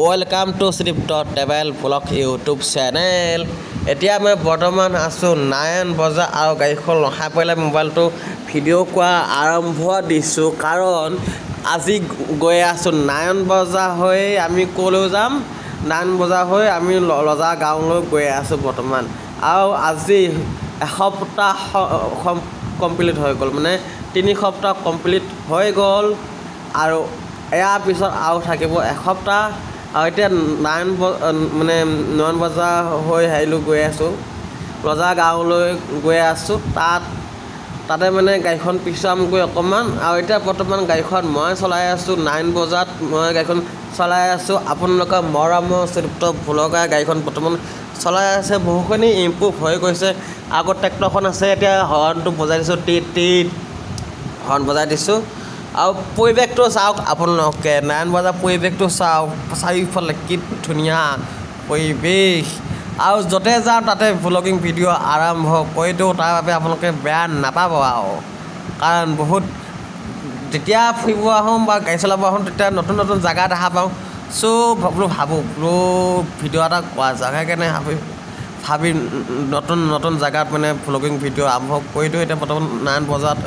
Welcome to শ্ৰীপ.ট্ৰেভেল blog YouTube channel. এতিয়া মই বৰ্তমান আছোঁ নাৰায়ণ বজাৰ আৰু গাড়ীখন ৰখাই পেলাই মোবাইলটো ভিডিঅ' কৰা আৰম্ভ দিছোঁ, কাৰণ আজি গৈ আছোঁ নাৰায়ণ বজাৰ হৈ আমি ক'লৈ যাম। নাৰায়ণ বজাৰ হৈ আমি লজা গাঁৱলৈ গৈ আছোঁ বৰ্তমান, আৰু আজি এসপ্তাহ কমপ্লিট হৈ গ'ল, মানে 3 সপ্তাহ কমপ্লিট হৈ গ'ল, আৰু ইয়াৰ পিছত আৰু থাকিব এসপ্তাহ। আৰু এতিয়া নাৰায়ণ বজাৰ হৈ হেৰিলৈ গৈ আছোঁ, ৰজা গাঁৱলৈ গৈ আছোঁ। তাতে মানে গাড়ীখন পিছুৱামগৈ অকণমান, আৰু এতিয়া বৰ্তমান গাড়ীখন মই চলাই আছোঁ। নাৰায়ণ বজাৰত মই গাড়ীখন চলাই আছোঁ। আপোনালোকৰ মৰমৰ শ্ৰীপ ব্লগাৰ গাড়ীখন বৰ্তমান চলাই আছে, বহুখিনি ইম্প্ৰুভ হৈ গৈছে। আগত ট্ৰেক্টৰখন আছে, এতিয়া হৰ্ণটো বজাই দিছোঁ, টিট হৰ্ণ বজাই দিছোঁ। আৰু পৰিৱেশটো চাওক আপোনালোকে, নাৰায়ণ বজাৰ পৰিৱেশটো চাওক, চাৰিওফালে কি ধুনীয়া পৰিৱেশ। আৰু য'তে যাওঁ তাতে ব্লগিং ভিডিঅ' আৰম্ভ কৰি দিওঁ, তাৰ বাবে আপোনালোকে বেয়া নাপাব আৰু, কাৰণ বহুত যেতিয়া ফুৰিব আহোঁ বা গাড়ী চলাব আহোঁ তেতিয়া নতুন নতুন জেগা দেখা পাওঁ। ভাবোঁ ভিডিঅ' এটা কৰা যাওক, সেইকাৰণে ভাবি নতুন জেগাত মানে ব্লগিং ভিডিঅ' আৰম্ভ কৰি দিওঁ। এতিয়া বৰ্তমান নাৰায়ণ বজাৰত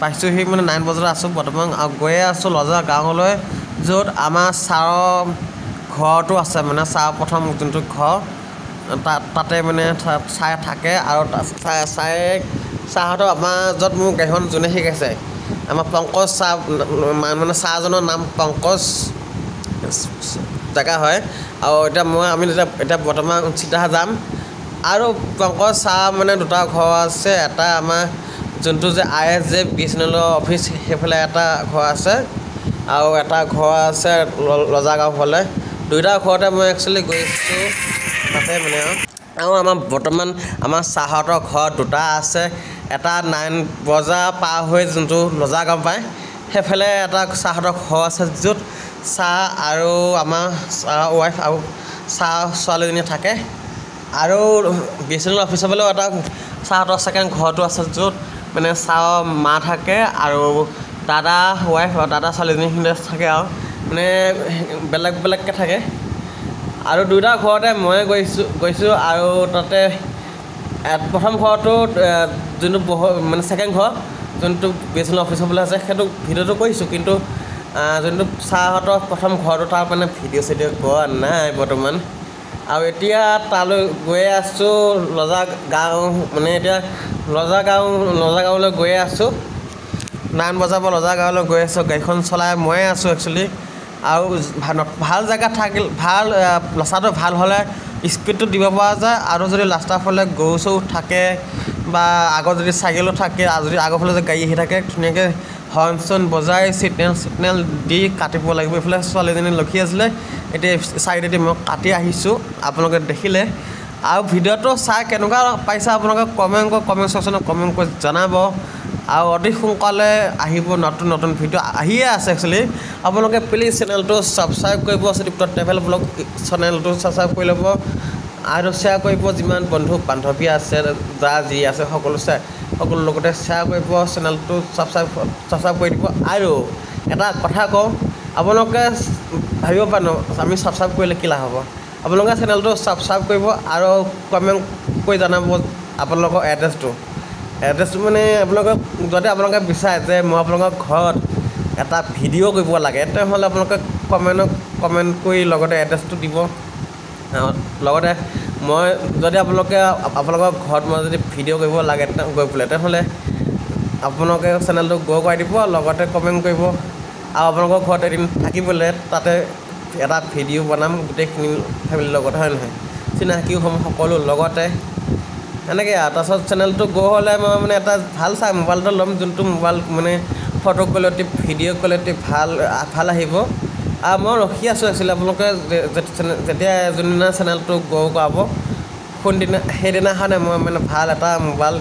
পাইছোঁহি, মানে নাৰায়ণ বজাৰত আছোঁ বৰ্তমান, আৰু গৈয়ে আছোঁ লজা গাঁৱলৈ, য'ত আমাৰ ছাৰৰ ঘৰটো আছে, মানে ছাৰৰ প্ৰথম যোনটো ঘৰ তাতে মানে ছাৰ থাকে। আৰু ছাৰহঁতৰ আমাৰ য'ত মোৰ গাড়ীখন যোনে শিকাইছে, আমাৰ পংকজ ছাৰ, মানে ছাৰজনৰ নাম পংকজ জেগা হয়। আৰু আমি এতিয়া বৰ্তমান চিধা যাম। আৰু পংকজ ছাৰ মানে 2টা ঘৰ আছে, এটা আমাৰ যোনটো যে ISJ BSNL অফিচ সেইফালে এটা ঘৰ আছে, আৰু এটা ঘৰ আছে লজা গাঁও ফালে। 2টা ঘৰতে মই একচুৱেলি গৈছোঁ তাতে মানে। আৰু আমাৰ বৰ্তমান আমাৰ ছাৰহঁতৰ ঘৰ 2টা আছে, এটা নাৰায়ণ বজাৰ পাৰ হৈ যোনটো লজা গাঁও পায় সেইফালে এটা ছাৰহঁতৰ ঘৰ আছে, য'ত ছাৰ আৰু আমাৰ ছাৰ ৱাইফ আৰু ছাৰ ছোৱালীজনী থাকে। আৰু BSNL অফিচৰ ফালেও এটা ছাৰহঁতৰ ছেকেণ্ড ঘৰটো আছে, য'ত মানে ছাৰৰ মা থাকে আৰু দাদা ৱাইফ আৰু দাদা ছোৱালীজনীখিনি থাকে, আৰু মানে বেলেগকৈ থাকে। আৰু 2টা ঘৰতে মই গৈছোঁ। আৰু তাতে প্ৰথম ঘৰটোত যোনটো মানে ছেকেণ্ড ঘৰ যোনটো BSNL অফিচৰ ফালে আছে, সেইটো ভিডিঅ'টো কৰিছোঁ, কিন্তু যোনটো ছাৰহঁতৰ প্ৰথম ঘৰটো তাৰ মানে ভিডিঅ' কৰা নাই বৰ্তমান। আৰু এতিয়া তালৈ গৈ আছোঁ লজা গাঁও, মানে এতিয়া লজা গাঁৱলৈ গৈ আছোঁ। নাৰায়ণ বজাৰৰ পৰা লজা গাঁৱলৈ গৈ আছোঁ, গাড়ীখন চলাই ময়ে আছোঁ একচুৱেলি। আৰু ভাল জেগাত থাকিল, ভাল ৰাস্তাটো ভাল হ'লে স্পীডটো দিব পৰা যায়। আৰু যদি ৰাস্তাৰ ফালে গৰু চৰু থাকে বা আগত যদি চাইকেলো থাকে, যদি আগৰ ফালে যদি গাড়ী আহি থাকে, ধুনীয়াকৈ হৰ্ণ চৰ্ণ বজাই চিগনেল দি কাটিব লাগিব। এইফালে ছোৱালীজনী ৰখি আছিলে, এতিয়া চাইডেদি মই কাটি আহিছোঁ, আপোনালোকে দেখিলে। আৰু ভিডিঅ'টো চাই কেনেকুৱা পাইছে আপোনালোকে কমেণ্ট ছেকশ্যনত কমেণ্ট কৰি জনাব। আৰু অতি সোনকালে আহিব নতুন ভিডিঅ' আহিয়ে আছে একচুৱেলি। আপোনালোকে প্লিজ চেনেলটো ছাবস্ক্ৰাইব কৰিব, শ্ৰীপ.ট্ৰেভেল ব্লগ চেনেলটো ছাবস্ক্ৰাইব কৰি ল'ব, আৰু শ্বেয়াৰ কৰিব। যিমান বন্ধু বান্ধৱী আছে, যি আছে সকলো লগতে শ্বেয়াৰ কৰিব, চেনেলটো ছাবস্ক্ৰাইব কৰি দিব। আৰু এটা কথা কওঁ, আপোনালোকে ভাবিব পাৰে ন আমি ছাবস্ক্ৰাইব কৰিলে কি লাভ হ'ব। আপোনালোকে চেনেলটো ছাবস্ক্ৰাইব কৰিব আৰু কমেণ্ট কৰি জনাব আপোনালোকৰ এড্ৰেছটো মানে আপোনালোকে বিচাৰে যে মই আপোনালোকৰ ঘৰত এটা ভিডিঅ' কৰিব লাগে, তেনেহ'লে আপোনালোকে কমেণ্ট কৰি লগতে এড্ৰেছটো দিব। লগতে যদি আপোনালোকৰ ঘৰত মই যদি ভিডিঅ' কৰিব লাগে গৈ পেলাই, তেনেহ'লে আপোনালোকে চেনেলটো গ্ৰ' কৰাই দিব, লগতে কমেণ্ট কৰিব। আৰু আপোনালোকৰ ঘৰত এদিন থাকিবলৈ তাতে এটা ভিডিঅ' বনাম গোটেইখিনি ফেমিলিৰ লগত, হয় নহয়, চিনাকিও হ'ম সকলো লগতে, এনেকৈ আৰু। তাৰপিছত চেনেলটো গ্ৰ' হ'লে মই মানে এটা ভাল মোবাইল এটা ল'ম, যোনটো মোবাইল মানে ফটো কোৱালিটি ভিডিঅ' কোৱালিটি ভাল আহিব। আৰু মই ৰখি আছোঁ একচুৱেলি, আপোনালোকে যেতিয়া যোনদিনা চেনেলটো গ্ৰ' কৰাব সেইদিনাখনে মই মানে ভাল এটা মোবাইল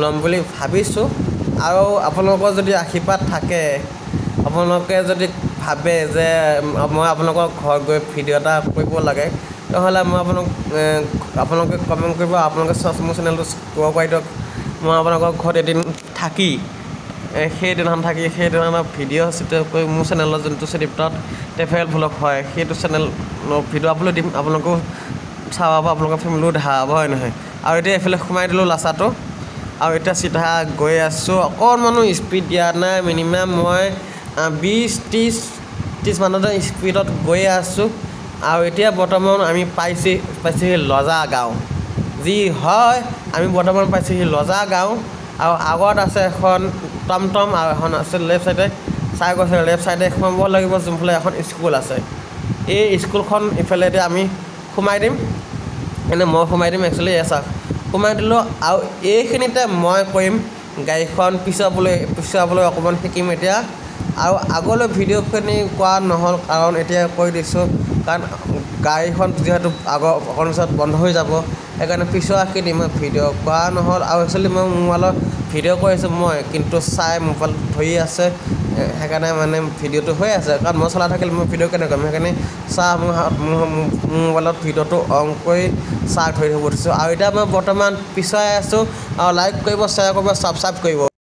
ল'ম বুলি ভাবিছোঁ। আৰু আপোনালোকৰ যদি আশীৰ্বাদ থাকে, আপোনালোকে যদি ভাবে যে মই আপোনালোকৰ ঘৰত গৈ ভিডিঅ' এটা কৰিব লাগে, তেনেহ'লে আপোনালোকে কমেণ্ট কৰিব, আপোনালোকে মোৰ চেনেলটো গ্ৰ' কৰি দিয়ক। মই আপোনালোকৰ ঘৰত এদিন থাকি সেই দিনাখন থাকি সেই দিনাখনৰ ভিডিঅ' কৰি মোৰ চেনেলৰ যোনটো ভিতৰত ট্ৰেভেল ভ্লগ হয় সেইটো চেনেল ভিডিঅ' আপলোড দিম আপোনালোকেও চাব পাব আপোনালোকৰ ফেমিলিও দেখা পাব হয় নহয় আৰু এতিয়া এইফালে সোমাই দিলোঁ লাচাটো আৰু এতিয়া চিধা গৈ আছোঁ অকণমানো স্পীড দিয়া নাই মিনিমাম মই 20-30 মানতে স্পীডত গৈ আছোঁ আৰু এতিয়া বৰ্তমান আমি পাইছোঁহি লজা গাঁও যি হয় আমি বৰ্তমান পাইছোঁহি লজা গাঁও আৰু আগত আছে এখন টমটম আৰু এখন আছে লেফ্ট চাইডে চাই গৈছে লেফ্ট চাইডে সোমাব লাগিব যোনফালে এখন স্কুল আছে এই স্কুলখন ইফালেদি আমি সোমাই দিম মানে মই সোমাই দিম একচুৱেলি চাওক সোমাই দিলোঁ আৰু এইখিনিতে মই কৰিম গাড়ীখন পিছুৱাবলৈ অকণমান শিকিম এতিয়া আৰু আগলৈ ভিডিঅ'খিনি কোৱা নহ'ল কাৰণ এতিয়া কৈ দিছোঁ কাৰণ গাড়ীখন যিহেতু অকণ পিছত বন্ধ হৈ যাব সেইকাৰণে পিছুৱাখিনি মই ভিডিঅ' কোৱা নহ'ল আৰু একচুৱেলি মই মোবাইলত ভিডিঅ' কৰি আছোঁ মই কিন্তু চাই মোবাইল ধৰি আছে সেইকাৰণে মানে ভিডিঅ'টো হৈ আছে কাৰণ মই চলাই থাকিলে মই ভিডিঅ' কেনেকৈ কৰিম সেইকাৰণে মোৰ মোবাইলত ভিডিঅ'টো অন কৰি ধৰি থ'ব দিছোঁ আৰু এতিয়া মই বৰ্তমান পিছুৱাই আছোঁ আৰু লাইক কৰিব শ্বেয়াৰ কৰিব ছাবস্ক্ৰাইব কৰিব